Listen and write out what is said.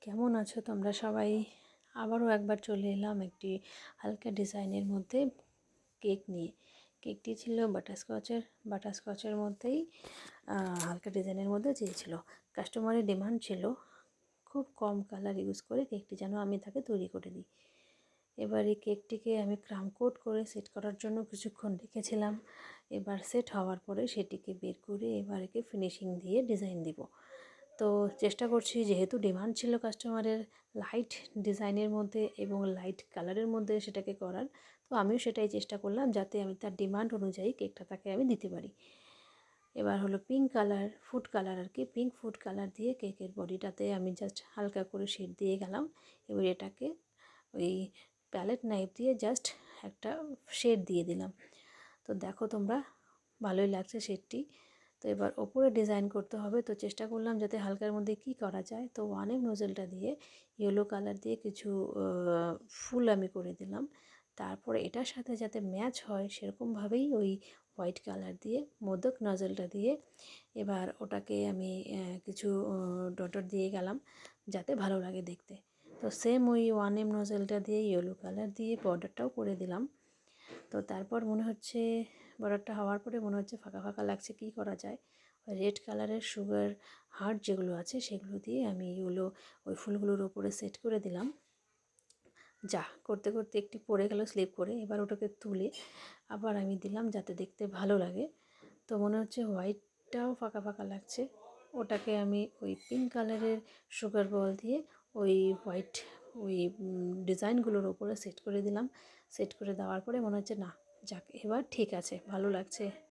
কেমন আছো তোমরা সবাই? আবারও একবার চলে এলাম একটি হালকা ডিজাইনের মধ্যে কেক নিয়ে। কেকটি ছিল বাটারস্কচের মধ্যেই হালকা ডিজাইনের মধ্যে চেয়েছিল। কাস্টমারের ডিমান্ড ছিল খুব কম কালার ইউজ করে কেকটি যেন আমি তাকে তৈরি করে দিই। এবার এই কেকটিকে আমি ক্রাম কোট করে সেট করার জন্য কিছুক্ষণ রেখেছিলাম। এবার সেট হওয়ার পরে সেটিকে বের করে এবার একে ফিনিশিং দিয়ে ডিজাইন দিব। তো চেষ্টা করছি, যেহেতু ডিমান্ড ছিল কাস্টমারের লাইট ডিজাইনের মধ্যে এবং লাইট কালারের মধ্যে সেটাকে করার, তো আমিও সেটাই চেষ্টা করলাম যাতে আমি তার ডিমান্ড অনুযায়ী কেকটা তাকে আমি দিতে পারি। এবার হলো পিঙ্ক কালার, ফুড কালার আর কি, পিঙ্ক ফুড কালার দিয়ে কেকের বডিটাতে আমি জাস্ট হালকা করে শেড দিয়ে গেলাম। এবার এটাকে ওই প্যালেট নাইফ দিয়ে জাস্ট একটা শেড দিয়ে দিলাম। তো দেখো তোমরা, ভালোই লাগছে শেডটি। তো এবার ওপরে ডিজাইন করতে হবে, তো চেষ্টা করলাম যাতে হালকার মধ্যে কি করা যায়। তো 1M নোজেলটা দিয়ে ইয়েলো কালার দিয়ে কিছু ফুল আমি করে দিলাম। তারপরে এটার সাথে যাতে ম্যাচ হয় সেরকমভাবেই ওই হোয়াইট কালার দিয়ে মোদক নজলটা দিয়ে এবার ওটাকে আমি কিছু ডট দিয়ে গেলাম যাতে ভালো লাগে দেখতে। তো সেম ওই 1M নজলটা দিয়ে ইয়েলো কালার দিয়ে বর্ডারটাও করে দিলাম। তো তারপর মনে হচ্ছে বর্ডারটা হওয়ার পরে মনে হচ্ছে ফাঁকা ফাঁকা লাগছে, কী করা যায়। ওই রেড কালারের সুগার হার্ট যেগুলো আছে সেগুলো দিয়ে আমি এগুলো ওই ফুলগুলোর ওপরে সেট করে দিলাম। যা করতে করতে একটি পড়ে গেল স্লিপ করে, এবার ওটাকে তুলে আবার আমি দিলাম যাতে দেখতে ভালো লাগে। তো মনে হচ্ছে হোয়াইটটাও ফাঁকা ফাঁকা লাগছে, ওটাকে আমি ওই পিঙ্ক কালারের সুগার বল দিয়ে ওই হোয়াইট ওই ডিজাইনগুলোর ওপরে সেট করে দিলাম। সেট করে দেওয়ার পরে মনে হচ্ছে না, যাক এবার ঠিক আছে, ভালো লাগছে।